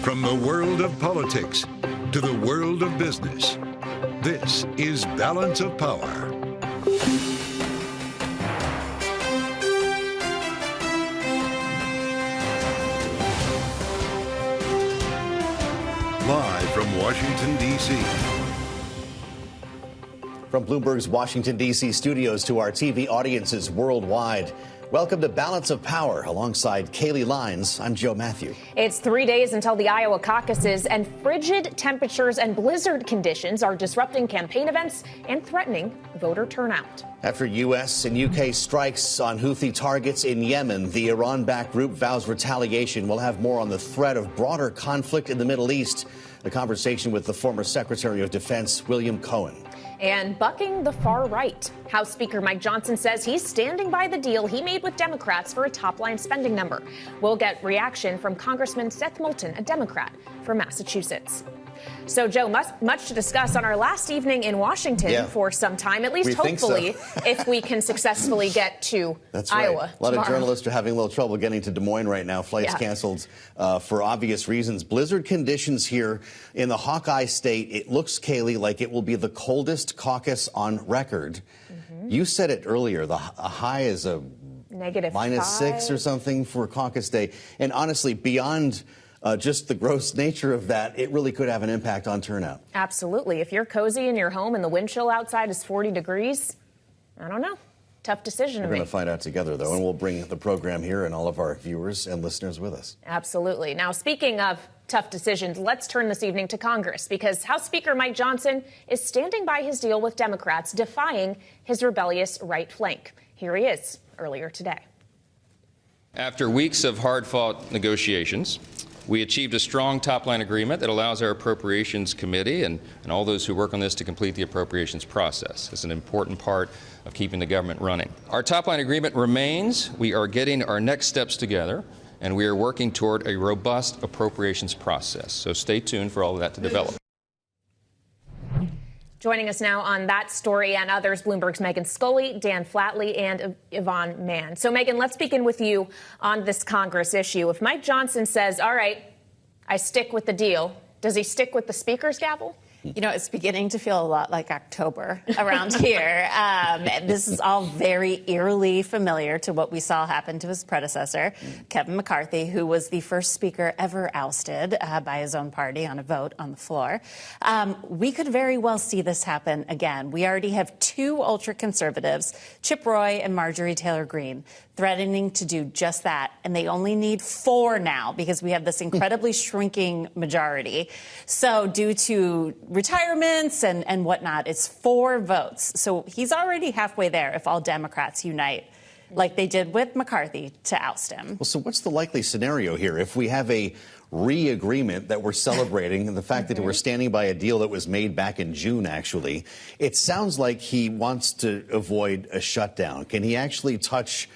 From the world of politics to the world of business, this is Balance of Power. Live from Washington, D.C. From Bloomberg's Washington, D.C. studios to our TV audiences worldwide, welcome to Balance of Power. Alongside Kaylee Lines, I'm Joe Matthew. It's 3 days until the Iowa caucuses, and frigid temperatures and blizzard conditions are disrupting campaign events and threatening voter turnout. After U.S. and U.K. strikes on Houthi targets in Yemen, the Iran-backed group vows retaliation. We'll have more on the threat of broader conflict in the Middle East. A conversation with the former Secretary of Defense, William Cohen. And bucking the far right. House Speaker Mike Johnson says he's standing by the deal he made with Democrats for a top-line spending number. We'll get reaction from Congressman Seth Moulton, a Democrat from Massachusetts. So, Joe, much to discuss on our last evening in Washington for some time, at least hopefully, if we can successfully get to Iowa. A lot of journalists are having a little trouble getting to Des Moines right now. Flights canceled for obvious reasons. Blizzard conditions here in the Hawkeye State. It looks, Kaylee, like it will be the coldest caucus on record. You said it earlier. The high is a -6 or something for caucus day. And honestly, beyond just the gross nature of that, it really could have an impact on turnout. Absolutely. If you're cozy in your home and the wind chill outside is 40 degrees, I don't know. Tough decision to make. We're going to find out together, though, and we'll bring the program here and all of our viewers and listeners with us. Absolutely. Now, speaking of tough decisions, let's turn this evening to Congress, because House Speaker Mike Johnson is standing by his deal with Democrats, defying his rebellious right flank. Here he is earlier today. After weeks of hard-fought negotiations, we achieved a strong top-line agreement that allows our Appropriations Committee and all those who work on this to complete the appropriations process. It's an important part of keeping the government running. Our top-line agreement remains. We are getting our next steps together, and we are working toward a robust appropriations process. So stay tuned for all of that to develop. Joining us now on that story and others, Bloomberg's Megan Scully, Dan Flatley, and Yvonne Mann. So, Megan, let's begin with you on this Congress issue. If Mike Johnson says, all right, I stick with the deal, does he stick with the Speaker's gavel? You know, it's beginning to feel a lot like October around here. This is all very eerily familiar to what we saw happen to his predecessor, Kevin McCarthy, who was the first speaker ever ousted by his own party on a vote on the floor. We could very well see this happen again. We already have two ultra-conservatives, Chip Roy and Marjorie Taylor Greene, threatening to do just that. And they only need 4 now because we have this incredibly shrinking majority. So due to retirements and whatnot, it's 4 votes. So he's already halfway there if all Democrats unite like they did with McCarthy to oust him. Well, so what's the likely scenario here? If we have a re-agreement that we're celebrating and the fact that we're standing by a deal that was made back in June, actually, it sounds like he wants to avoid a shutdown. Can he actually touch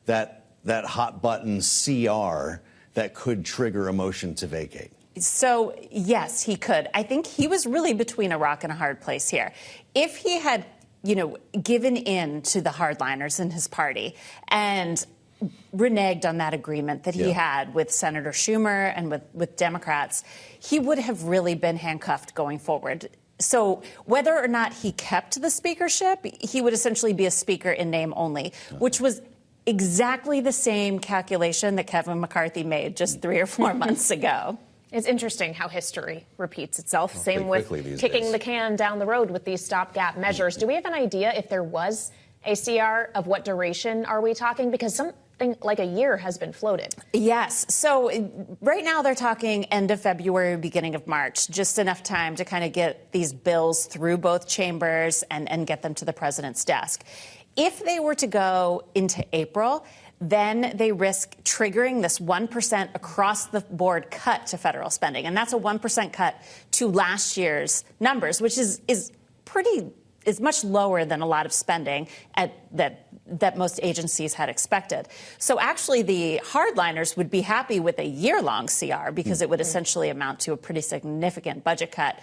that hot button CR that could trigger a motion to vacate? So, yes, he could. I think he was really between a rock and a hard place here. If he had, given in to the hardliners in his party and reneged on that agreement that he had with Senator Schumer and with Democrats, he would have really been handcuffed going forward. So whether or not he kept the speakership, he would essentially be a speaker in name only, which was exactly the same calculation that Kevin McCarthy made just 3 or 4 months ago. It's interesting how history repeats itself. Same with kicking the can down the road with these stopgap measures. Do we have an idea if there was a CR of what duration are we talking? Because something like a year has been floated. Yes. So right now they're talking end of February, beginning of March, just enough time to kind of get these bills through both chambers and get them to the president's desk. If they were to go into April, then they risk triggering this 1% across-the-board cut to federal spending. And that's a 1% cut to last year's numbers, which is much lower than a lot of spending that most agencies had expected. So actually, the hardliners would be happy with a year-long CR because it would essentially amount to a pretty significant budget cut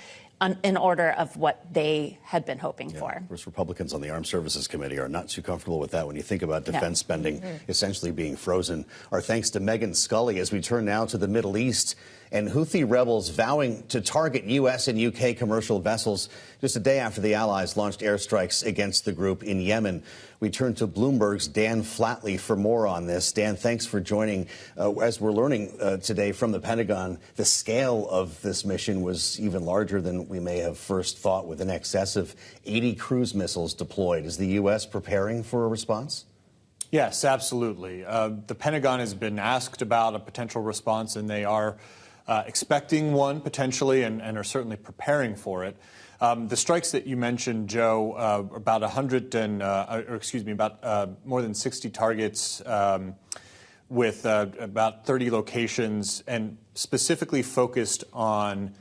in order of what they had been hoping for. Of course, Republicans on the Armed Services Committee are not too comfortable with that when you think about defense spending essentially being frozen. Our thanks to Megan Scully as we turn now to the Middle East and Houthi rebels vowing to target U.S. and U.K. commercial vessels just a day after the allies launched airstrikes against the group in Yemen. We turn to Bloomberg's Dan Flatley for more on this. Dan, thanks for joining. As we're learning today from the Pentagon, the scale of this mission was even larger than we may have first thought, with an excess of 80 cruise missiles deployed. Is the U.S. preparing for a response? Yes, absolutely. The Pentagon has been asked about a potential response, and they are expecting one potentially and are certainly preparing for it. The strikes that you mentioned, Joe, about more than 60 targets with about 30 locations, and specifically focused on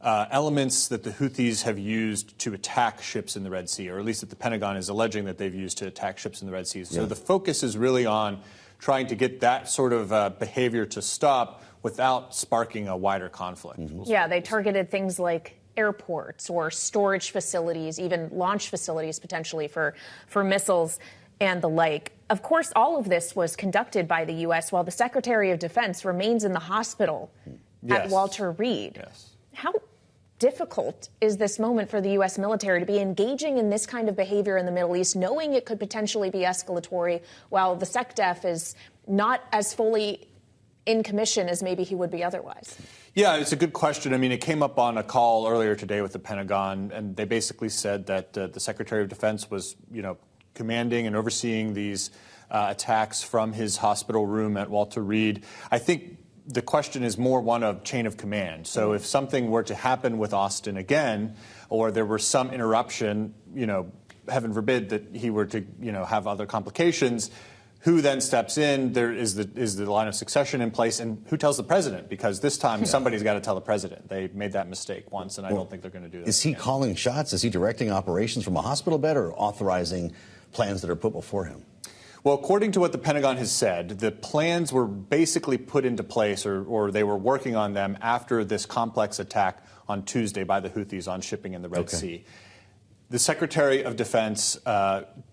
elements that the Houthis have used to attack ships in the Red Sea, or at least that the Pentagon is alleging that they've used to attack ships in the Red Sea. So the focus is really on trying to get that sort of behavior to stop without sparking a wider conflict. Yeah, they targeted things like airports or storage facilities, even launch facilities potentially for missiles and the like. Of course, all of this was conducted by the U.S. while the Secretary of Defense remains in the hospital at Walter Reed. Yes. How difficult is this moment for the U.S. military to be engaging in this kind of behavior in the Middle East, knowing it could potentially be escalatory, while the SecDef is not as fully in commission as maybe he would be otherwise? Yeah, it's a good question. I mean, it came up on a call earlier today with the Pentagon, and they basically said that the Secretary of Defense was, commanding and overseeing these attacks from his hospital room at Walter Reed. I think the question is more one of chain of command. So if something were to happen with Austin again, or there were some interruption, heaven forbid that he were to, have other complications, who then steps in? There is the line of succession in place, and who tells the president? Because this time somebody's got to tell the president. They made that mistake once, and I don't think they're going to do that. Is he calling shots? Is he directing operations from a hospital bed, or authorizing plans that are put before him? Well, according to what the Pentagon has said, the plans were basically put into place, or they were working on them after this complex attack on Tuesday by the Houthis on shipping in the Red Sea. The Secretary of Defense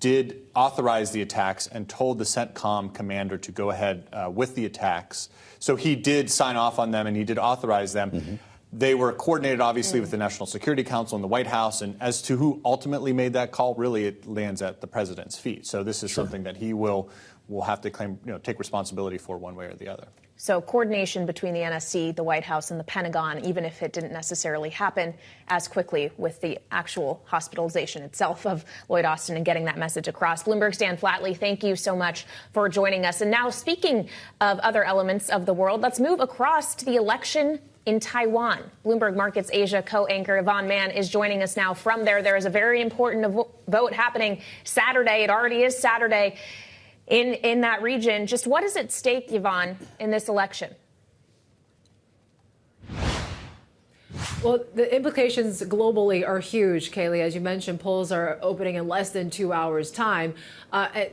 did authorize the attacks and told the CENTCOM commander to go ahead with the attacks. So he did sign off on them, and he did authorize them. They were coordinated, obviously, with the National Security Council and the White House. And as to who ultimately made that call, really, it lands at the president's feet. So this is something that he will have to claim, take responsibility for one way or the other. So coordination between the NSC, the White House, and the Pentagon, even if it didn't necessarily happen as quickly with the actual hospitalization itself of Lloyd Austin and getting that message across. Bloomberg's Dan Flatley, thank you so much for joining us. And now, speaking of other elements of the world, let's move across to the election in Taiwan. Bloomberg Markets Asia co-anchor Yvonne Mann is joining us now from there. There is a very important vote happening Saturday. It already is Saturday in that region. Just what is at stake, Yvonne, in this election? Well, the implications globally are huge, Kaylee. As you mentioned, polls are opening in less than 2 hours' time.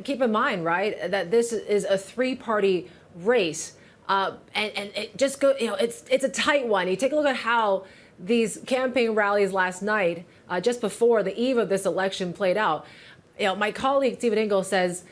Keep in mind, right, that this is a three-party race. And it just go, it's a tight one. You take a look at how these campaign rallies last night, just before the eve of this election, played out. My colleague Stephen Ingle says,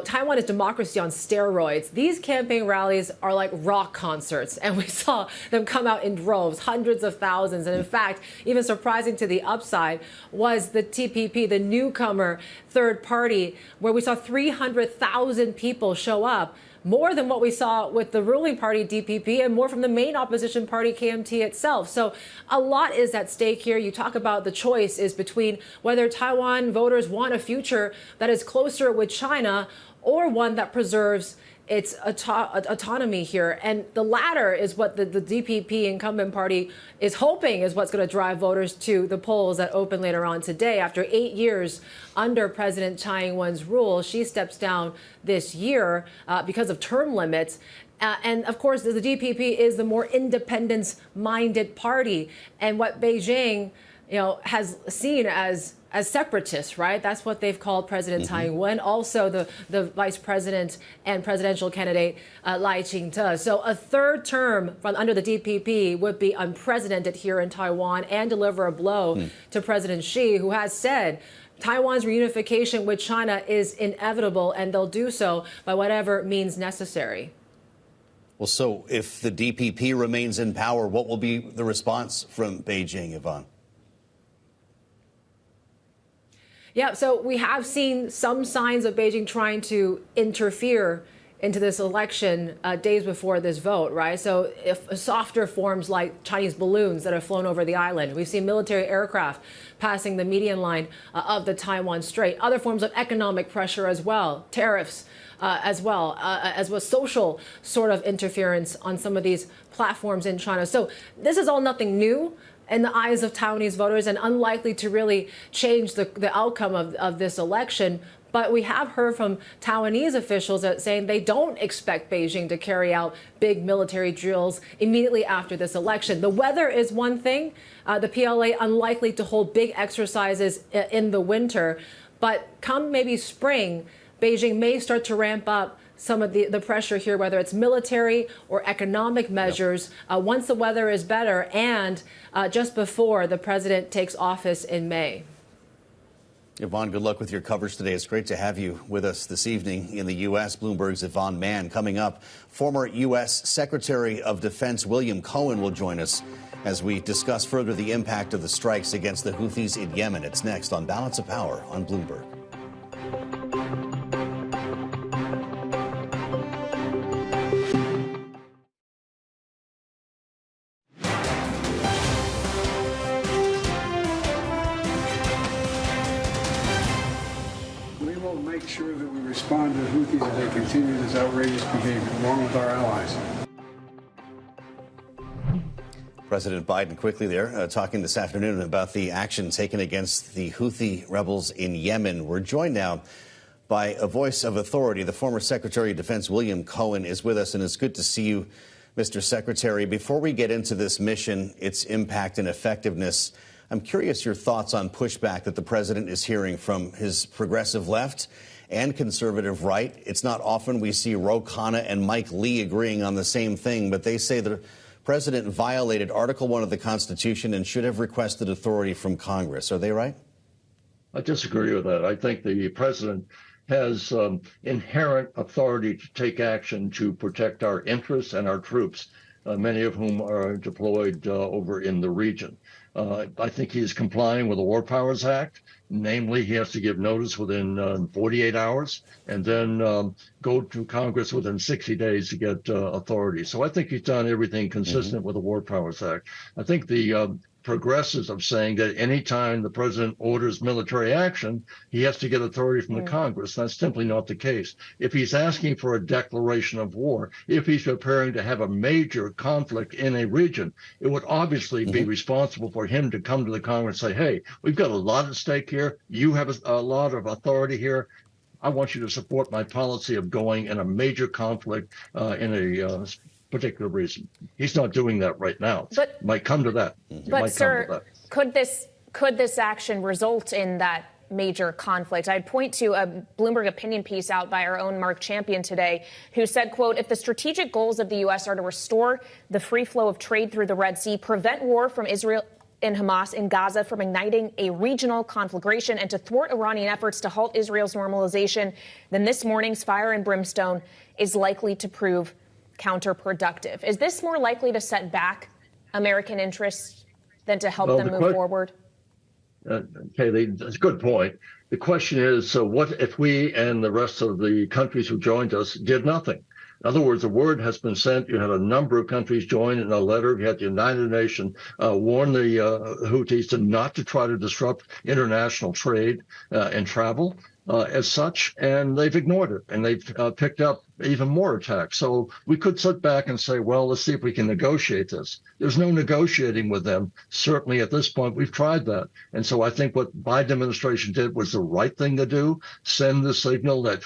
Taiwan is democracy on steroids. These campaign rallies are like rock concerts, and we saw them come out in droves, hundreds of thousands. And in fact, even surprising to the upside was the TPP, the newcomer third party, where we saw 300,000 people show up. More than what we saw with the ruling party, DPP, and more from the main opposition party, KMT itself. So a lot is at stake here. You talk about the choice is between whether Taiwan voters want a future that is closer with China or one that preserves its autonomy here. And the latter is what the DPP incumbent party is hoping is what's going to drive voters to the polls that open later on today. After 8 years under President Tsai Ing-wen's rule, she steps down this year because of term limits. And of course, the DPP is the more independence-minded party. And what Beijing has seen as separatists, right? That's what they've called President Tsai Ing-wen, also the vice president and presidential candidate Lai Ching-te. So a third term from under the DPP would be unprecedented here in Taiwan and deliver a blow to President Xi, who has said Taiwan's reunification with China is inevitable, and they'll do so by whatever means necessary. Well, so if the DPP remains in power, what will be the response from Beijing, Yvonne? Yeah, so we have seen some signs of Beijing trying to interfere into this election days before this vote, right? So if softer forms like Chinese balloons that have flown over the island. We've seen military aircraft passing the median line of the Taiwan Strait. Other forms of economic pressure as well, tariffs as well social sort of interference on some of these platforms in China. So this is all nothing new in the eyes of Taiwanese voters and unlikely to really change the outcome of this election. But we have heard from Taiwanese officials that saying they don't expect Beijing to carry out big military drills immediately after this election. The weather is one thing. The PLA unlikely to hold big exercises in the winter. But come maybe spring, Beijing may start to ramp up some of the pressure here, whether it's military or economic measures, once the weather is better and just before the president takes office in May. Yvonne, good luck with your coverage today. It's great to have you with us this evening in the U.S. Bloomberg's Yvonne Mann. Coming up, former U.S. Secretary of Defense William Cohen will join us as we discuss further the impact of the strikes against the Houthis in Yemen. It's next on Balance of Power on Bloomberg. Make sure that we respond to the Houthis as they continue this outrageous behavior, along with our allies. President Biden quickly there talking this afternoon about the action taken against the Houthi rebels in Yemen. We're joined now by a voice of authority. The former Secretary of Defense William Cohen is with us, and it's good to see you, Mr. Secretary. Before we get into this mission, its impact and effectiveness, I'm curious your thoughts on pushback that the president is hearing from his progressive left and conservative right. It's not often we see Ro Khanna and Mike Lee agreeing on the same thing, but they say the president violated Article 1 of the Constitution and should have requested authority from Congress. Are they right? I disagree with that. I think the president has inherent authority to take action to protect our interests and our troops, many of whom are deployed over in the region. I think he's complying with the War Powers Act. Namely, he has to give notice within 48 hours and then go to Congress within 60 days to get authority. So I think he's done everything consistent with the War Powers Act. I think the progressives of saying that any time the president orders military action, he has to get authority from the Congress. That's simply not the case. If he's asking for a declaration of war, if he's preparing to have a major conflict in a region, it would obviously be responsible for him to come to the Congress and say, hey, we've got a lot at stake here. You have a lot of authority here. I want you to support my policy of going in a major conflict in a particular reason. He's not doing that right now. But might come to that. But sir, could this action result in that major conflict? I'd point to a Bloomberg opinion piece out by our own Mark Champion today, who said, quote, if the strategic goals of the U.S. are to restore the free flow of trade through the Red Sea, prevent war from Israel and Hamas in Gaza from igniting a regional conflagration, and to thwart Iranian efforts to halt Israel's normalization, then this morning's fire and brimstone is likely to prove counterproductive. Is this more likely to set back American interests than to help them move forward? Okay, that's a good point. The question is, so what if we and the rest of the countries who joined us did nothing? In other words, the word has been sent. You had a number of countries join in a letter. You had the United Nations warn the Houthis not to try to disrupt international trade and travel as such, and they've ignored it, and they've picked up even more attacks. So we could sit back and say, well, let's see if we can negotiate this. There's no negotiating with them. Certainly at this point, we've tried that. And so I think what Biden administration did was the right thing to do, send the signal that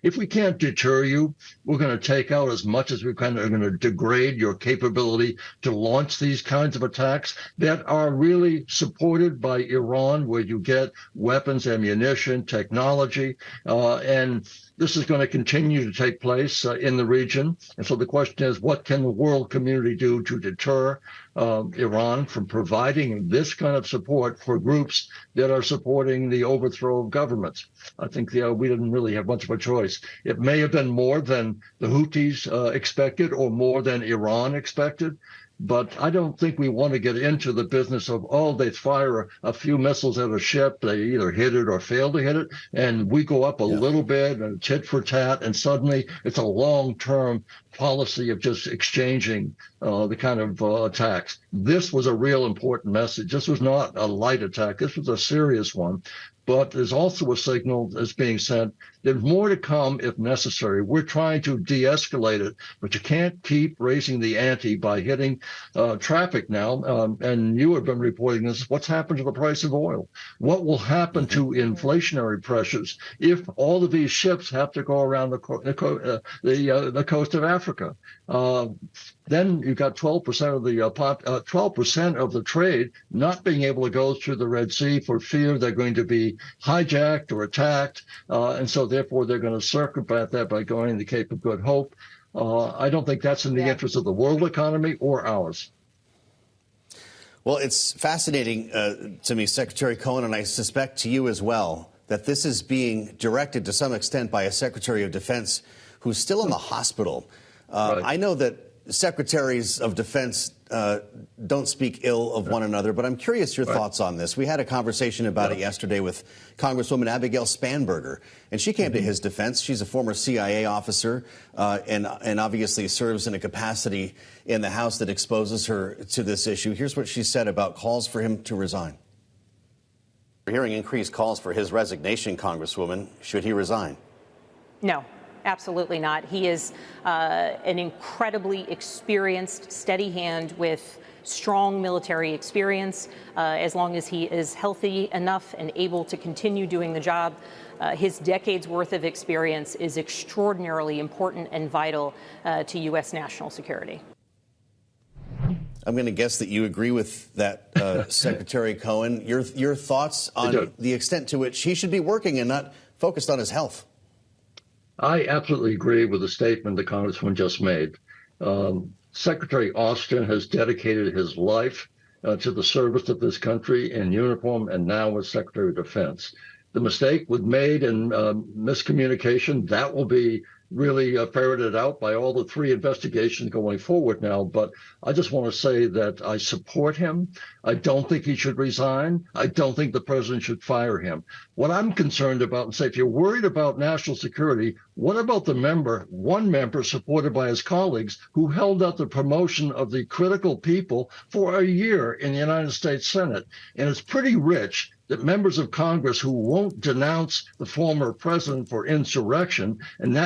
if we can't deter you, we're going to take out as much as we can. We're going to degrade your capability to launch these kinds of attacks that are really supported by Iran, where you get weapons, ammunition, technology, and this is going to continue to take place in the region. And so the question is, what can the world community do to deter Iran from providing this kind of support for groups that are supporting the overthrow of governments? I think we didn't really have much of a choice. place. It may have been more than the Houthis expected or more than Iran expected. But I don't think we want to get into the business of, oh, they fire a few missiles at a ship, they either hit it or fail to hit it, and we go up a little bit and tit for tat, and suddenly it's a long-term policy of just exchanging the kind of attacks. This was a real important message. This was not a light attack. This was a serious one. But there's also a signal that's being sent. There's more to come if necessary. We're trying to de-escalate it, but you can't keep raising the ante by hitting traffic now. And you have been reporting this. What's happened to the price of oil? What will happen to inflationary pressures if all of these ships have to go around the coast of Africa? Then you've got 12% of the 12% of the trade not being able to go through the Red Sea for fear they're going to be hijacked or attacked, and so therefore they're going to circumvent that by going to the Cape of Good Hope. I don't think that's in the interest of the world economy or ours. Well, it's fascinating to me, Secretary Cohen, and I suspect to you as well, that this is being directed to some extent by a Secretary of Defense who's still in the hospital. Right. I know that secretaries of defense don't speak ill of one another, but I'm curious your thoughts on this. We had a conversation about it yesterday with Congresswoman Abigail Spanberger, and she came to his defense. She's a former CIA officer and obviously serves in a capacity in the House that exposes her to this issue. Here's what she said about calls for him to resign. We're hearing increased calls for his resignation, Congresswoman. Should he resign? No. Absolutely not. He is an incredibly experienced, steady hand with strong military experience. As long as he is healthy enough and able to continue doing the job, his decades worth of experience is extraordinarily important and vital to U.S. national security. I'm going to guess that you agree with that, Secretary Cohen. Your thoughts on the extent to which he should be working and not focused on his health? I absolutely agree with the statement the Congressman just made. Secretary Austin has dedicated his life to the service of this country in uniform and now as Secretary of Defense. The mistake was made in miscommunication. That will be really ferreted out by all the three investigations going forward now. But I just want to say that I support him. I don't think he should resign. I don't think the president should fire him. What I'm concerned about, and say, if you're worried about national security, what about the one member supported by his colleagues who held up the promotion of the critical people for a year in the United States Senate? And it's pretty rich that members of Congress who won't denounce the former president for insurrection, and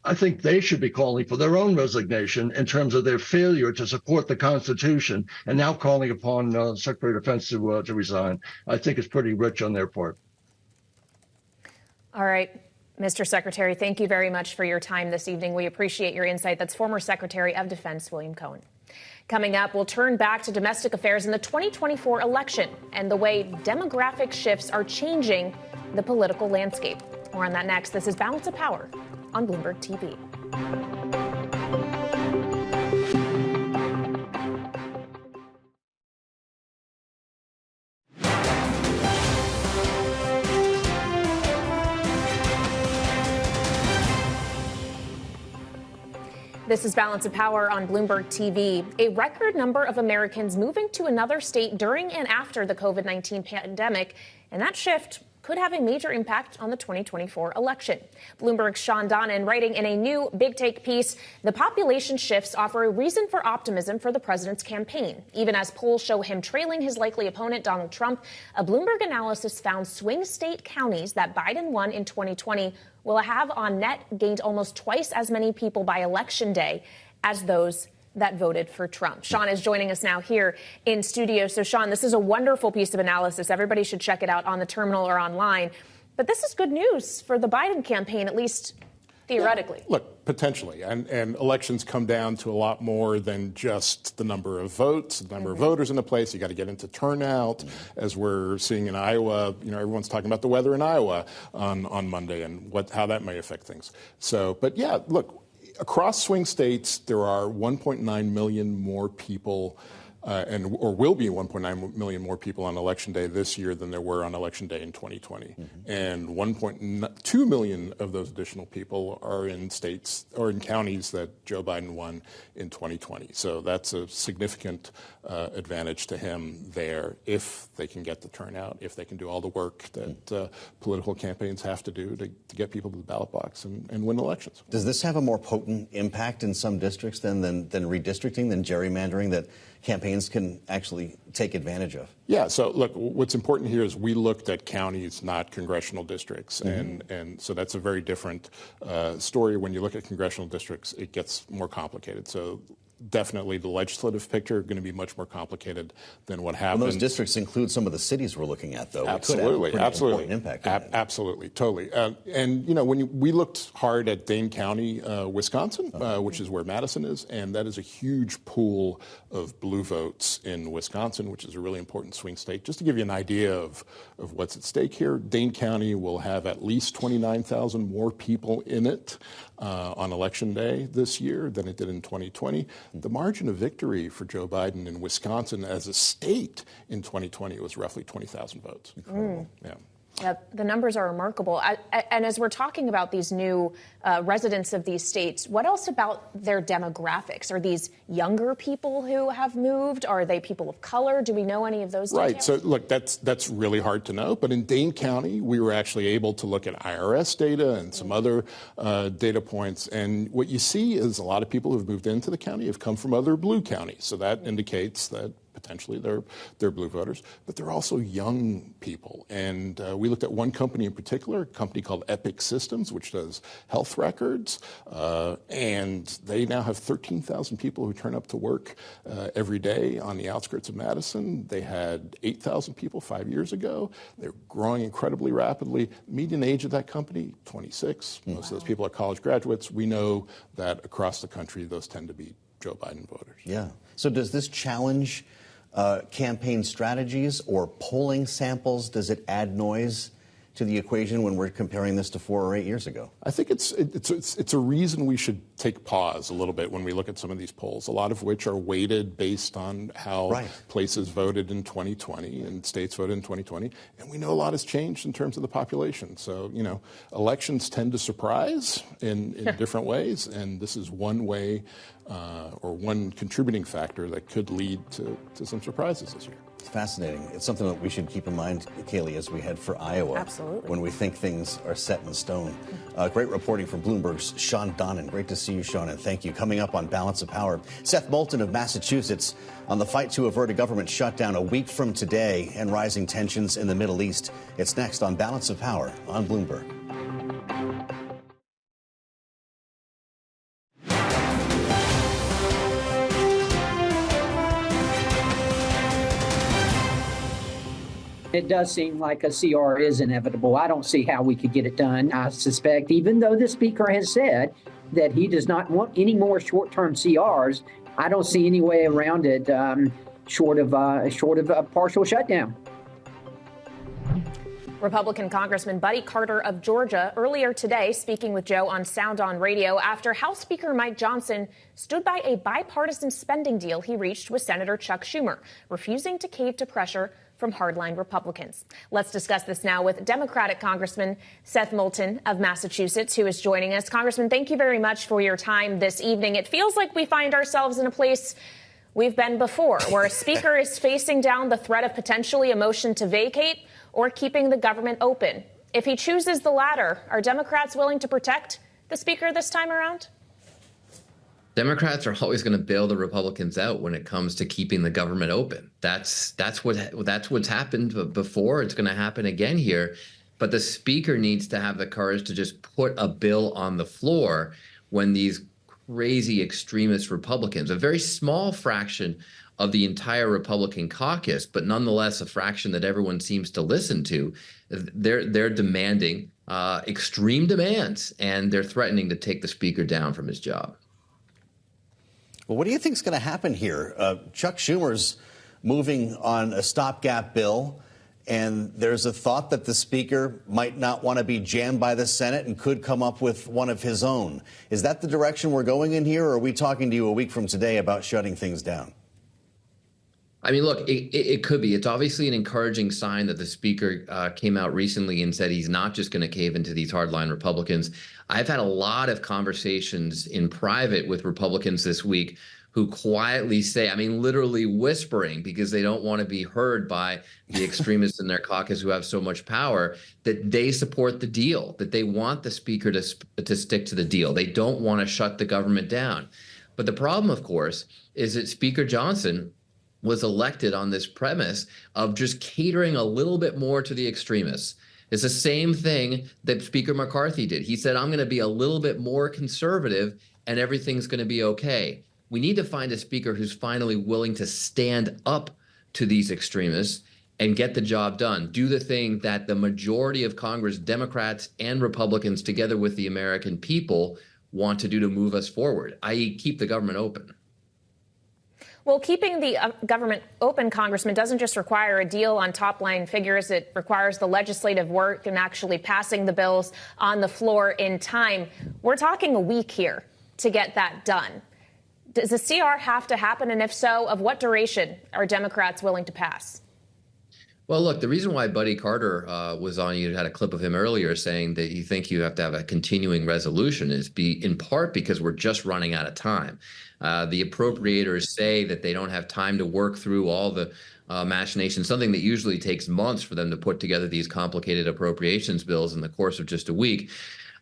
I think they should be calling for their own resignation in terms of their failure to support the Constitution, and now calling upon Secretary of Defense to resign. I think it's pretty rich on their part. All right, Mr. Secretary, thank you very much for your time this evening. We appreciate your insight. That's former Secretary of Defense William Cohen. Coming up, we'll turn back to domestic affairs in the 2024 election and the way demographic shifts are changing the political landscape. More on that next. This is Balance of Power on Bloomberg TV. This is Balance of Power on Bloomberg TV. A record number of Americans moving to another state during and after the COVID-19 pandemic, and that shift could have a major impact on the 2024 election. Bloomberg's Sean Donnan writing in a new Big Take piece, the population shifts offer a reason for optimism for the president's campaign. Even as polls show him trailing his likely opponent, Donald Trump, a Bloomberg analysis found swing state counties that Biden won in 2020 will have on net gained almost twice as many people by Election Day as those that voted for Trump. Sean is joining us now here in studio. So, Sean, this is a wonderful piece of analysis. Everybody should check it out on the terminal or online. But this is good news for the Biden campaign, at least theoretically. Yeah, look, potentially. And elections come down to a lot more than just the number of votes, the number of voters in the place. You got to get into turnout, as we're seeing in Iowa. You know, everyone's talking about the weather in Iowa on Monday and how that may affect things. So, but yeah, look, across swing states, there are 1.9 million more people or will be 1.9 million more people on Election Day this year than there were on Election Day in 2020. And 1.2 million of those additional people are in states or in counties that Joe Biden won in 2020. So that's a significant advantage to him there if they can get the turnout, if they can do all the work that political campaigns have to do to get people to the ballot box and win elections. Does this have a more potent impact in some districts than redistricting, than gerrymandering that campaigns can actually take advantage of? Yeah, so look, what's important here is we looked at counties, not congressional districts. And so that's a very different story. When you look at congressional districts, it gets more complicated. So definitely the legislative picture is going to be much more complicated than what happened. Well, those districts include some of the cities we're looking at, though. Absolutely, absolutely. Impact absolutely, totally. And, you know, we looked hard at Dane County, Wisconsin, which is where Madison is, and that is a huge pool of blue votes in Wisconsin, which is a really important swing state. Just to give you an idea of what's at stake here, Dane County will have at least 29,000 more people in it on Election Day this year than it did in 2020. The margin of victory for Joe Biden in Wisconsin as a state in 2020 was roughly 20,000 votes. Incredible. Yeah. Yeah, the numbers are remarkable. And as we're talking about these new residents of these states, what else about their demographics? Are these younger people who have moved? Are they people of color? Do we know any of those details? Right. So, look, that's really hard to know. But in Dane County, we were actually able to look at IRS data and some other data points. And what you see is a lot of people who've moved into the county have come from other blue counties. So that indicates that potentially they're blue voters, but they're also young people. And we looked at one company in particular, a company called Epic Systems, which does health records, and they now have 13,000 people who turn up to work every day on the outskirts of Madison. They had 8,000 people 5 years ago. They're growing incredibly rapidly. Median age of that company, 26. Most of those people are college graduates. We know that across the country, those tend to be Joe Biden voters. Yeah. So does this challenge campaign strategies or polling samples? Does it add noise to the equation when we're comparing this to 4 or 8 years ago? I think it's a reason we should take pause a little bit when we look at some of these polls, a lot of which are weighted based on how places voted in 2020 and states voted in 2020. And we know a lot has changed in terms of the population. So, you know, elections tend to surprise in different ways. And this is one way or one contributing factor that could lead to some surprises this year. It's fascinating. It's something that we should keep in mind, Kaylee, as we head for Iowa. Absolutely. When we think things are set in stone. Great reporting from Bloomberg's Sean Donnan. Great to see you, Sean, and thank you. Coming up on Balance of Power, Seth Moulton of Massachusetts on the fight to avert a government shutdown a week from today and rising tensions in the Middle East. It's next on Balance of Power on Bloomberg. It does seem like a CR is inevitable. I don't see how we could get it done. I suspect, even though the speaker has said that he does not want any more short-term CRs, I don't see any way around it short of a partial shutdown. Republican Congressman Buddy Carter of Georgia earlier today speaking with Joe on Sound On Radio after House Speaker Mike Johnson stood by a bipartisan spending deal he reached with Senator Chuck Schumer, refusing to cave to pressure from hardline Republicans. Let's discuss this now with Democratic Congressman Seth Moulton of Massachusetts, who is joining us. Congressman, thank you very much for your time this evening. It feels like we find ourselves in a place we've been before, where a speaker is facing down the threat of potentially a motion to vacate or keeping the government open. If he chooses the latter, are Democrats willing to protect the speaker this time around? Democrats are always going to bail the Republicans out when it comes to keeping the government open. That's what's happened before. It's going to happen again here. But the speaker needs to have the courage to just put a bill on the floor when these crazy extremist Republicans, a very small fraction of the entire Republican caucus, but nonetheless a fraction that everyone seems to listen to, they're demanding extreme demands, and they're threatening to take the speaker down from his job. Well, what do you think is going to happen here? Chuck Schumer's moving on a stopgap bill, and there's a thought that the speaker might not want to be jammed by the Senate and could come up with one of his own. Is that the direction we're going in here, or are we talking to you a week from today about shutting things down? I mean, look, it could be. It's obviously an encouraging sign that the speaker came out recently and said he's not just going to cave into these hardline Republicans. I've had a lot of conversations in private with Republicans this week who quietly say, I mean, literally whispering because they don't want to be heard by the extremists in their caucus who have so much power, that they support the deal, that they want the speaker to stick to the deal. They don't want to shut the government down. But the problem, of course, is that Speaker Johnson was elected on this premise of just catering a little bit more to the extremists. It's the same thing that Speaker McCarthy did. He said, I'm going to be a little bit more conservative and everything's going to be okay. We need to find a speaker who's finally willing to stand up to these extremists and get the job done. Do the thing that the majority of Congress, Democrats and Republicans, together with the American people, want to do to move us forward, i.e. keep the government open. Well, keeping the government open, Congressman, doesn't just require a deal on top-line figures. It requires the legislative work and actually passing the bills on the floor in time. We're talking a week here to get that done. Does the CR have to happen? And if so, of what duration are Democrats willing to pass? Well, look, the reason why Buddy Carter was on, you had a clip of him earlier saying that you think you have to have a continuing resolution is in part because we're just running out of time. The appropriators say that they don't have time to work through all the machinations, something that usually takes months for them to put together these complicated appropriations bills in the course of just a week.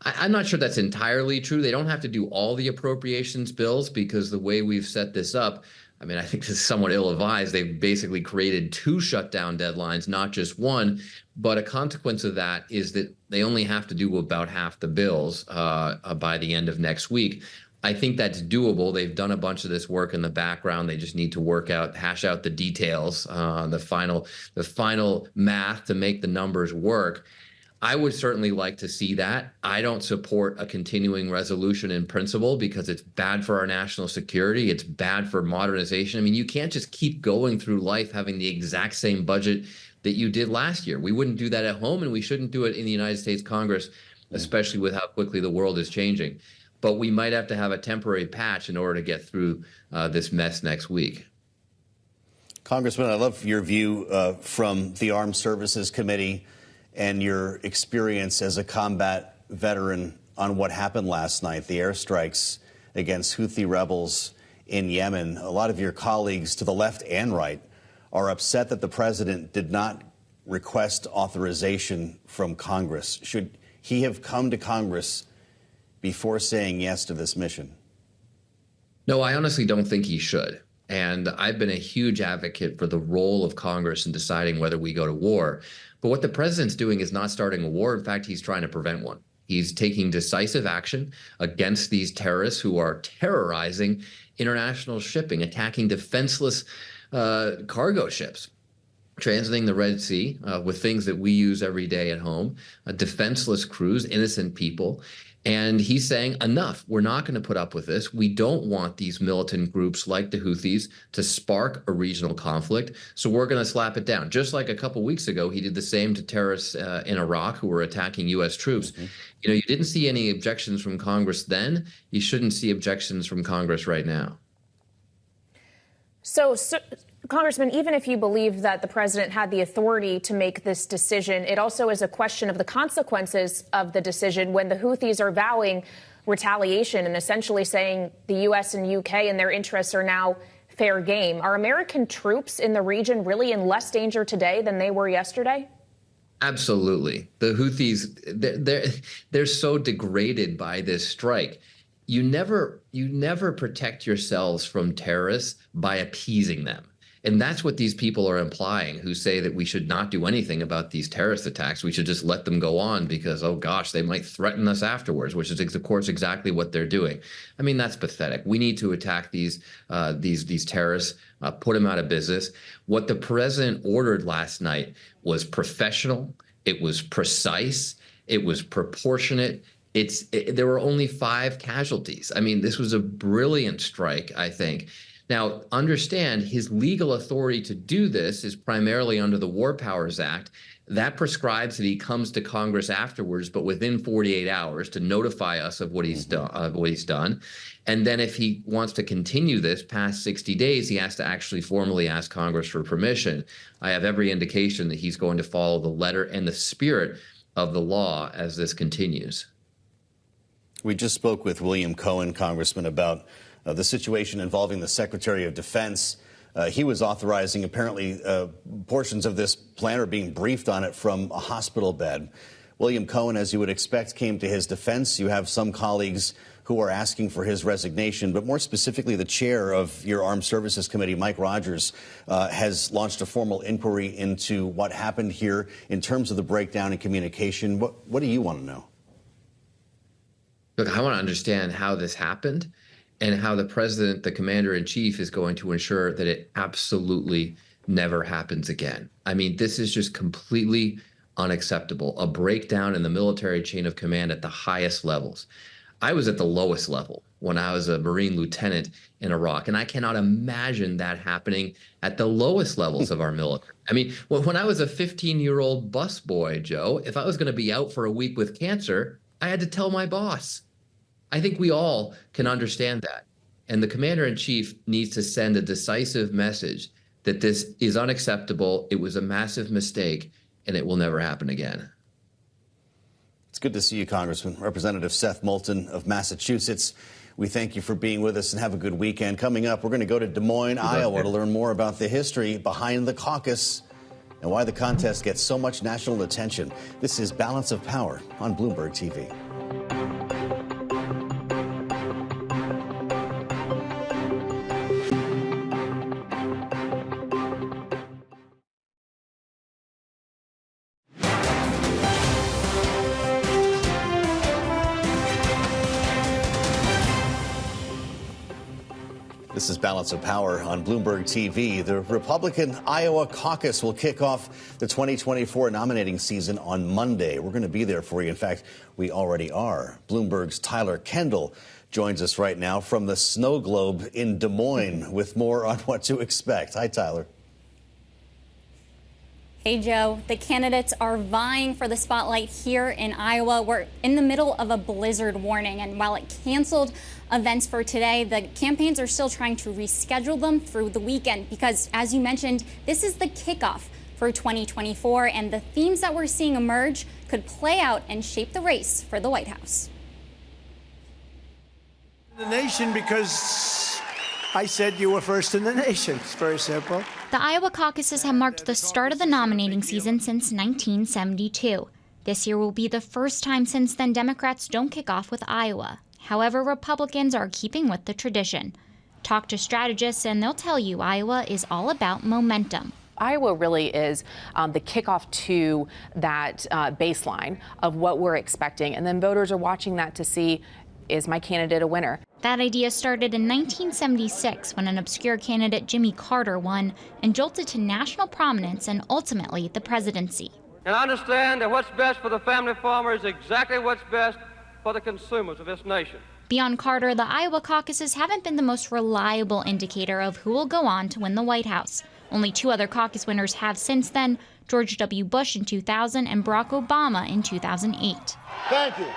I'm not sure that's entirely true. They don't have to do all the appropriations bills because the way we've set this up, I mean, I think this is somewhat ill-advised. They've basically created 2 shutdown deadlines, not just one. But a consequence of that is that they only have to do about half the bills by the end of next week. I think that's doable. They've done a bunch of this work in the background. They just need to hash out the details, the final math to make the numbers work. I would certainly like to see that. I don't support a continuing resolution in principle because it's bad for our national security. It's bad for modernization. I mean, you can't just keep going through life having the exact same budget that you did last year. We wouldn't do that at home, and we shouldn't do it in the United States Congress, especially with how quickly the world is changing. But we might have to have a temporary patch in order to get through this mess next week. Congressman, I love your view from the Armed Services Committee and your experience as a combat veteran on what happened last night, the airstrikes against Houthi rebels in Yemen. A lot of your colleagues to the left and right are upset that the president did not request authorization from Congress. Should he have come to Congress before saying yes to this mission? No, I honestly don't think he should. And I've been a huge advocate for the role of Congress in deciding whether we go to war. But what the president's doing is not starting a war. In fact, he's trying to prevent one. He's taking decisive action against these terrorists who are terrorizing international shipping, attacking defenseless cargo ships, transiting the Red Sea with things that we use every day at home, defenseless crews, innocent people. And he's saying, enough, we're not going to put up with this. We don't want these militant groups like the Houthis to spark a regional conflict. So we're going to slap it down. Just like a couple weeks ago, he did the same to terrorists in Iraq who were attacking U.S. troops. Mm-hmm. You know, you didn't see any objections from Congress then. You shouldn't see objections from Congress right now. So Congressman, even if you believe that the president had the authority to make this decision, it also is a question of the consequences of the decision when the Houthis are vowing retaliation and essentially saying the U.S. and U.K. and their interests are now fair game. Are American troops in the region really in less danger today than they were yesterday? Absolutely. The Houthis, they're so degraded by this strike. You never protect yourselves from terrorists by appeasing them. And that's what these people are implying who say that we should not do anything about these terrorist attacks. We should just let them go on because, oh, gosh, they might threaten us afterwards, which is, of course, exactly what they're doing. I mean, that's pathetic. We need to attack these terrorists, put them out of business. What the president ordered last night was professional. It was precise. It was proportionate. There were only 5 casualties. I mean, this was a brilliant strike, I think. Now, understand his legal authority to do this is primarily under the War Powers Act. That prescribes that he comes to Congress afterwards, but within 48 hours to notify us of what he's done. And then if he wants to continue this past 60 days, he has to actually formally ask Congress for permission. I have every indication that he's going to follow the letter and the spirit of the law as this continues. We just spoke with William Cohen, Congressman, about the situation involving the Secretary of Defense. He was authorizing, apparently, portions of this plan, or being briefed on it from a hospital bed. William Cohen, as you would expect, came to his defense. You have some colleagues who are asking for his resignation, but more specifically, the chair of your Armed Services Committee, Mike Rogers, has launched a formal inquiry into what happened here in terms of the breakdown in communication. What do you want to know? Look, I want to understand how this happened and how the president, the commander-in-chief, is going to ensure that it absolutely never happens again. I mean, this is just completely unacceptable, a breakdown in the military chain of command at the highest levels. I was at the lowest level when I was a Marine lieutenant in Iraq, and I cannot imagine that happening at the lowest levels of our military. I mean, when I was a 15-year-old busboy, Joe, if I was going to be out for a week with cancer, I had to tell my boss. I think we all can understand that. And the commander-in-chief needs to send a decisive message that this is unacceptable, it was a massive mistake, and it will never happen again. It's good to see you, Congressman. Representative Seth Moulton of Massachusetts, we thank you for being with us and have a good weekend. Coming up, we're going to go to Des Moines, Iowa, to learn more about the history behind the caucus and why the contest gets so much national attention. This is Balance of Power on Bloomberg TV. This is Balance of Power on Bloomberg TV. The Republican Iowa caucus will kick off the 2024 nominating season on Monday. We're going to be there for you. In fact, we already are. Bloomberg's Tyler Kendall joins us right now from the snow globe in Des Moines with more on what to expect. Hi, Tyler. Hey, Joe. The candidates are vying for the spotlight here in Iowa. We're in the middle of a blizzard warning, and while it canceled events for today, the campaigns are still trying to reschedule them through the weekend because, as you mentioned, this is the kickoff for 2024, and the themes that we're seeing emerge could play out and shape the race for the White House. The nation, because I said you were first in the nation. It's very simple. The Iowa caucuses have marked the start of the nominating season since 1972. This year will be the first time since then Democrats don't kick off with Iowa. However, Republicans are keeping with the tradition. Talk to strategists and they'll tell you Iowa is all about momentum. Iowa really is the kickoff to that baseline of what we're expecting. And then voters are watching that to see, is my candidate a winner? That idea started in 1976 when an obscure candidate, Jimmy Carter, won and jolted to national prominence and ultimately the presidency. And I understand that what's best for the family farmer is exactly what's best for the consumers of this nation. Beyond Carter, the Iowa caucuses haven't been the most reliable indicator of who will go on to win the White House. Only two other caucus winners have since then, George W. Bush in 2000 and Barack Obama in 2008. Thank you.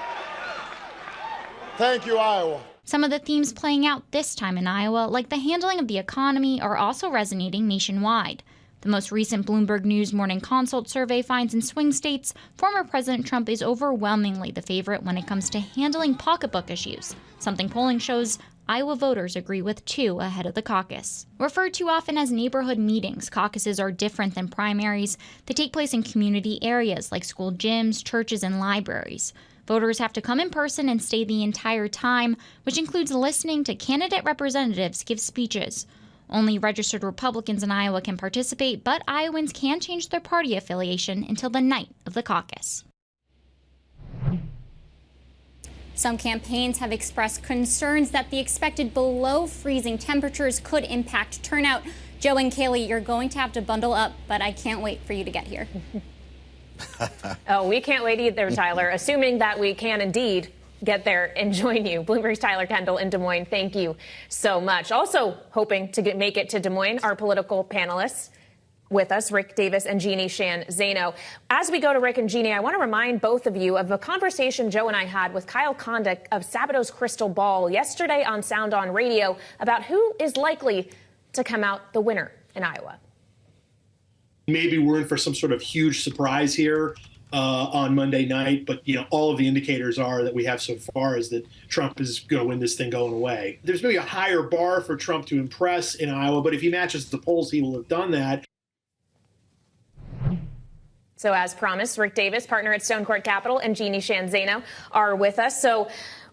Thank you, Iowa. Some of the themes playing out this time in Iowa, like the handling of the economy, are also resonating nationwide. The most recent Bloomberg News Morning Consult survey finds in swing states, former President Trump is overwhelmingly the favorite when it comes to handling pocketbook issues, something polling shows Iowa voters agree with too ahead of the caucus. Referred to often as neighborhood meetings, caucuses are different than primaries. They take place in community areas like school gyms, churches, and libraries. Voters have to come in person and stay the entire time, which includes listening to candidate representatives give speeches. Only registered Republicans in Iowa can participate, but Iowans can change their party affiliation until the night of the caucus. Some campaigns have expressed concerns that the expected below freezing temperatures could impact turnout. Joe and Kaylee, you're going to have to bundle up, but I can't wait for you to get here. Oh, we can't wait either, Tyler, assuming that we can indeed get there and join you. Bloomberg's Tyler Kendall in Des Moines, thank you so much. Also hoping to make it to Des Moines, our political panelists, with us, Rick Davis and Jeannie Shan Zaino. As we go to Rick and Jeannie, I want to remind both of you of a conversation Joe and I had with Kyle Kondik of Sabado's Crystal Ball yesterday on Sound On Radio about who is likely to come out the winner in Iowa. Maybe we're in for some sort of huge surprise here on Monday night, but all of the indicators are that we have so far is that Trump is going to win this thing going away. There's maybe a higher bar for Trump to impress in Iowa, but if he matches the polls, he will have done that. So as promised, Rick Davis, partner at Stone Court Capital, and Jeannie Shan Zaino are with us. So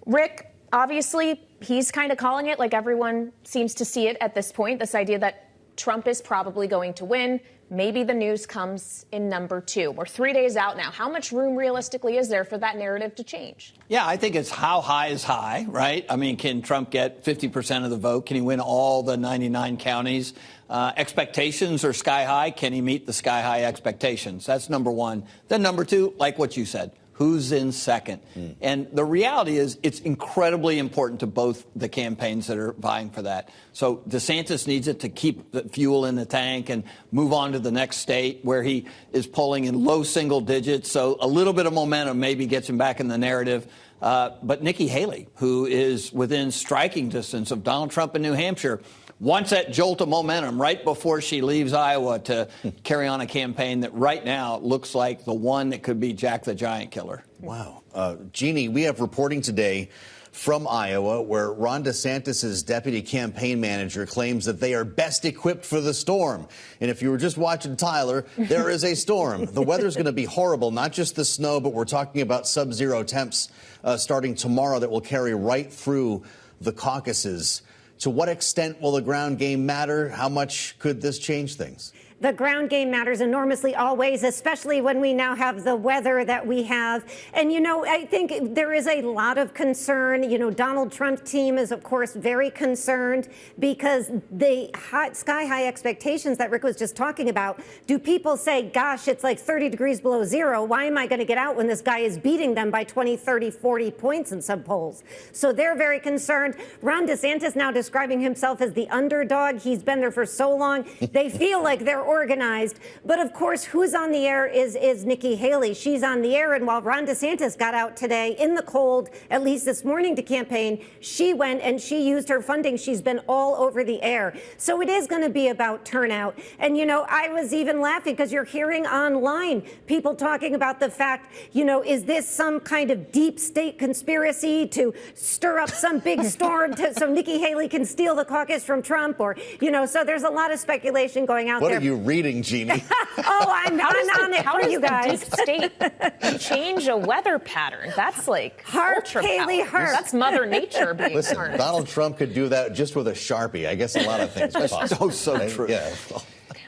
Rick, obviously, he's kind of calling it like everyone seems to see it at this point, this idea that Trump is probably going to win. Maybe the news comes in number 2. We're 3 days out now. How much room realistically is there for that narrative to change? Yeah, I think it's how high is high, right? I mean, can Trump get 50% of the vote? Can he win all the 99 counties? Expectations are sky high. Can he meet the sky high expectations? That's number 1. Then number 2, like what you said, who's in second? And the reality is it's incredibly important to both the campaigns that are vying for that. So DeSantis needs it to keep the fuel in the tank and move on to the next state where he is polling in low single digits. So a little bit of momentum maybe gets him back in the narrative. But Nikki Haley, who is within striking distance of Donald Trump in New Hampshire, wants that jolt of momentum right before she leaves Iowa to carry on a campaign that right now looks like the one that could be Jack the Giant Killer. Wow. Jeannie, we have reporting today from Iowa where Ron DeSantis' deputy campaign manager claims that they are best equipped for the storm. And if you were just watching Tyler, there is a storm. The weather's going to be horrible, not just the snow, but we're talking about sub-zero temps starting tomorrow that will carry right through the caucuses. To what extent will the ground game matter? How much could this change things? The ground game matters enormously always, especially when we now have the weather that we have. And, I think there is a lot of concern. Donald Trump's team is, of course, very concerned because the sky-high expectations that Rick was just talking about, do people say, gosh, it's like 30 degrees below zero. Why am I going to get out when this guy is beating them by 20, 30, 40 points in some polls? So they're very concerned. Ron DeSantis now describing himself as the underdog. He's been there for so long. They feel like they're organized. But of course, who's on the air is Nikki Haley. She's on the air. And while Ron DeSantis got out today in the cold, at least this morning to campaign, she went and she used her funding. She's been all over the air. So it is going to be about turnout. And, I was even laughing because you're hearing online people talking about the fact, is this some kind of deep state conspiracy to stir up some big storm so Nikki Haley can steal the caucus from Trump? Or, so there's a lot of speculation going out there. What are you reading, Jeannie? I'm on it for you guys. How does the deep state change a weather pattern? That's like ultra Haley, power. That's Mother Nature being Listen, harnessed. Donald Trump could do that just with a Sharpie. I guess a lot of things are possible. So true. Yeah.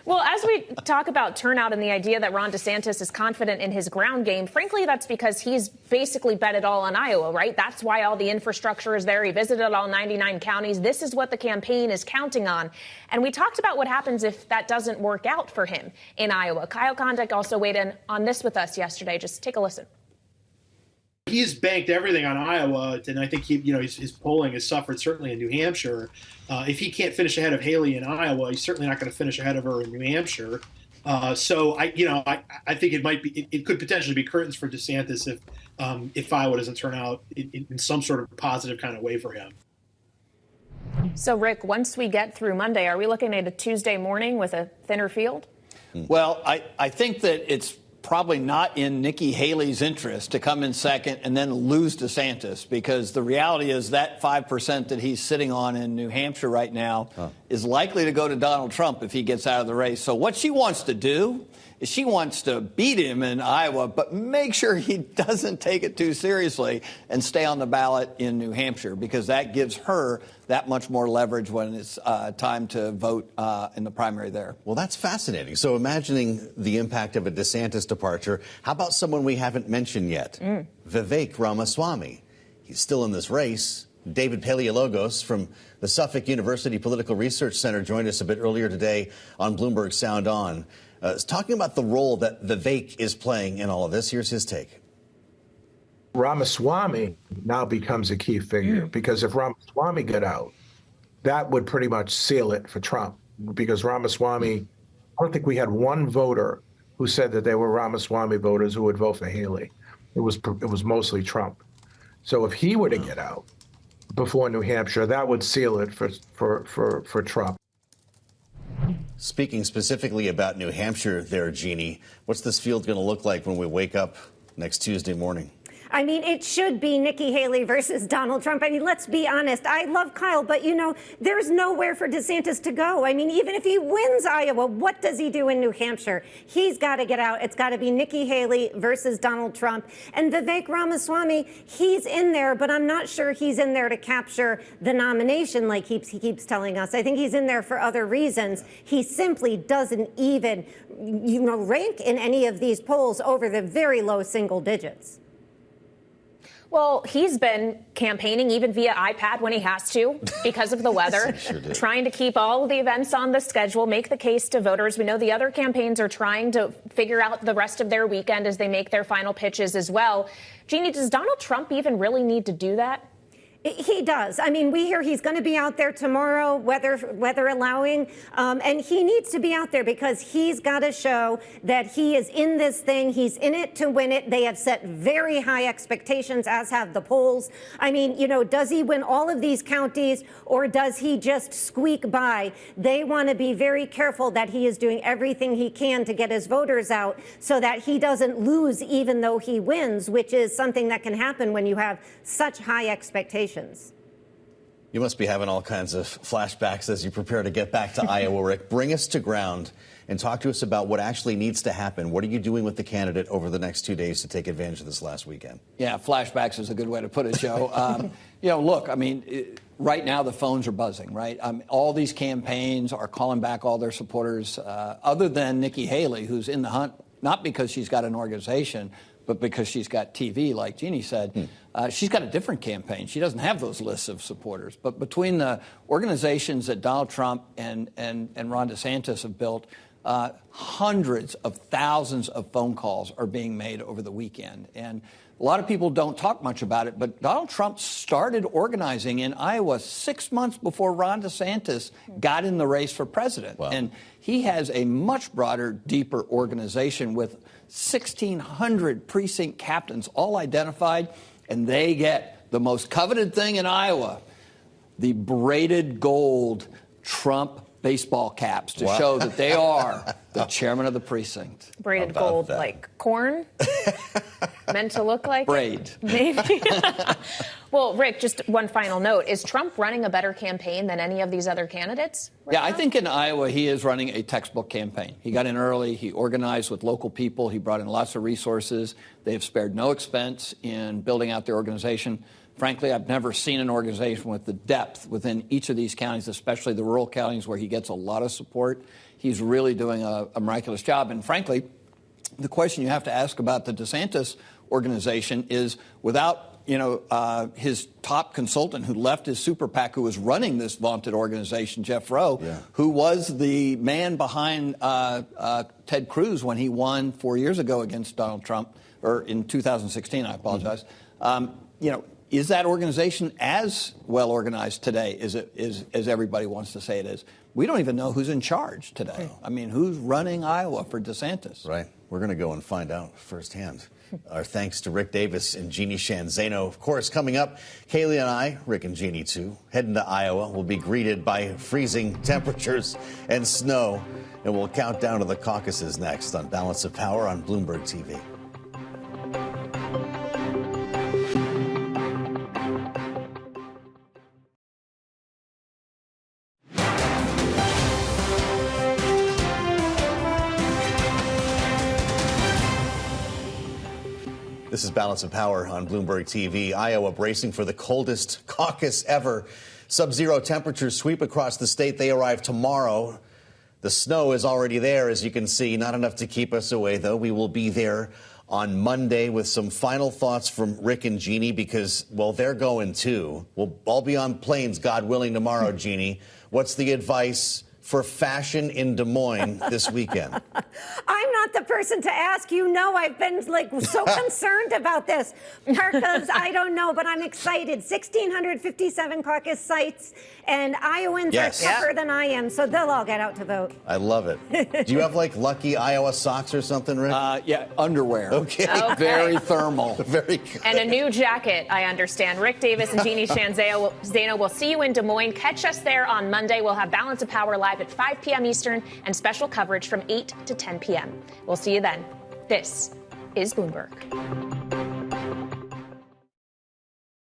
Well, as we talk about turnout and the idea that Ron DeSantis is confident in his ground game, frankly, that's because he's basically bet it all on Iowa, right? That's why all the infrastructure is there. He visited all 99 counties. This is what the campaign is counting on. And we talked about what happens if that doesn't work out for him in Iowa. Kyle Kondik also weighed in on this with us yesterday. Just take a listen. He's banked everything on Iowa, and I think his polling has suffered certainly in New Hampshire. If he can't finish ahead of Haley in Iowa, he's certainly not going to finish ahead of her in New Hampshire. So I think it could potentially be curtains for DeSantis if Iowa doesn't turn out in some sort of positive kind of way for him. So, Rick, once we get through Monday, are we looking at a Tuesday morning with a thinner field? Well, I think that it's probably not in Nikki Haley's interest to come in second and then lose DeSantis, because the reality is that 5% that he's sitting on in New Hampshire right now is likely to go to Donald Trump if he gets out of the race. So what she wants to do is she wants to beat him in Iowa, but make sure he doesn't take it too seriously and stay on the ballot in New Hampshire, because that gives her that much more leverage when it's time to vote in the primary there. Well, that's fascinating. So imagining the impact of a DeSantis departure, how about someone we haven't mentioned yet? Vivek Ramaswamy. He's still in this race. David Paleologos from the Suffolk University Political Research Center joined us a bit earlier today on Bloomberg Sound On. Talking about the role that Vivek is playing in all of this. Here's his take. Ramaswamy now becomes a key figure, because if Ramaswamy got out, that would pretty much seal it for Trump, because Ramaswamy don't think we had one voter who said that they were Ramaswamy voters who would vote for Haley. It was mostly Trump. So if he were to get out before New Hampshire, that would seal it for Trump. Speaking specifically about New Hampshire there, Jeannie, what's this field going to look like when we wake up next Tuesday morning? I mean, it should be Nikki Haley versus Donald Trump. I mean, let's be honest. I love Kyle, but, you know, there's nowhere for DeSantis to go. I mean, even if he wins Iowa, what does he do in New Hampshire? He's got to get out. It's got to be Nikki Haley versus Donald Trump. And Vivek Ramaswamy, he's in there, but I'm not sure he's in there to capture the nomination like he keeps telling us. I think he's in there for other reasons. He simply doesn't even, rank in any of these polls over the very low single digits. Well, he's been campaigning even via iPad when he has to because of the weather, trying to keep all of the events on the schedule, make the case to voters. We know the other campaigns are trying to figure out the rest of their weekend as they make their final pitches as well. Jeannie, does Donald Trump even really need to do that? He does. I mean, we hear he's going to be out there tomorrow, weather allowing, and he needs to be out there because he's got to show that he is in this thing. He's in it to win it. They have set very high expectations, as have the polls. I mean, does he win all of these counties or does he just squeak by? They want to be very careful that he is doing everything he can to get his voters out so that he doesn't lose even though he wins, which is something that can happen when you have such high expectations. You must be having all kinds of flashbacks as you prepare to get back to Iowa, Rick. Bring us to ground and talk to us about what actually needs to happen. What are you doing with the candidate over the next 2 days to take advantage of this last weekend? Yeah, flashbacks is a good way to put it, Joe. Look, I mean, right now the phones are buzzing, right? All these campaigns are calling back all their supporters, other than Nikki Haley, who's in the hunt, not because she's got an organization, but because she's got TV, like Jeannie said. She's got a different campaign. She doesn't have those lists of supporters. But between the organizations that Donald Trump and Ron DeSantis have built, hundreds of thousands of phone calls are being made over the weekend. And a lot of people don't talk much about it, but Donald Trump started organizing in Iowa 6 months before Ron DeSantis got in the race for president. Wow. And he has a much broader, deeper organization with 1,600 precinct captains all identified, and they get the most coveted thing in Iowa, the braided gold Trump baseball caps to show that they are the chairman of the precinct. Braided gold, like corn? Meant to look like braid. Maybe. Well, Rick, just one final note. Is Trump running a better campaign than any of these other candidates? Right now? I think in Iowa he is running a textbook campaign. He got in early. He organized with local people. He brought in lots of resources. They have spared no expense in building out their organization. Frankly, I've never seen an organization with the depth within each of these counties, especially the rural counties where he gets a lot of support. He's really doing a miraculous job. And frankly, the question you have to ask about the DeSantis organization is, without his top consultant who left his super PAC, who was running this vaunted organization, Jeff Rowe, who was the man behind Ted Cruz when he won 4 years ago against Donald Trump, or in 2016, I apologize. Is that organization as well organized today as everybody wants to say it is? We don't even know who's in charge today. I mean, who's running Iowa for DeSantis? Right. We're going to go and find out firsthand. Our thanks to Rick Davis and Jeannie Shanzano. Of course, coming up, Kaylee and I, Rick and Jeannie too, heading to Iowa. We'll be greeted by freezing temperatures and snow, and we'll count down to the caucuses next on Balance of Power on Bloomberg TV. This is Balance of Power on Bloomberg TV. Iowa bracing for the coldest caucus ever. Sub-zero temperatures sweep across the state. They arrive tomorrow. The snow is already there, as you can see. Not enough to keep us away, though. We will be there on Monday with some final thoughts from Rick and Jeannie because, well, they're going too. We'll all be on planes, God willing, tomorrow, Jeannie. What's the advice for fashion in Des Moines this weekend? I'm not the person to ask. You know, I've been so concerned about this. Parkas, I don't know, but I'm excited. 1,657 caucus sites, and Iowans are tougher than I am, so they'll all get out to vote. I love it. Do you have lucky Iowa socks or something, Rick? Yeah, underwear. Okay. Very thermal. Very good. And a new jacket, I understand. Rick Davis and Jeannie Shanzano will see you in Des Moines. Catch us there on Monday. We'll have Balance of Power live at 5 p.m. Eastern and special coverage from 8 to 10 p.m. We'll see you then. This is Bloomberg.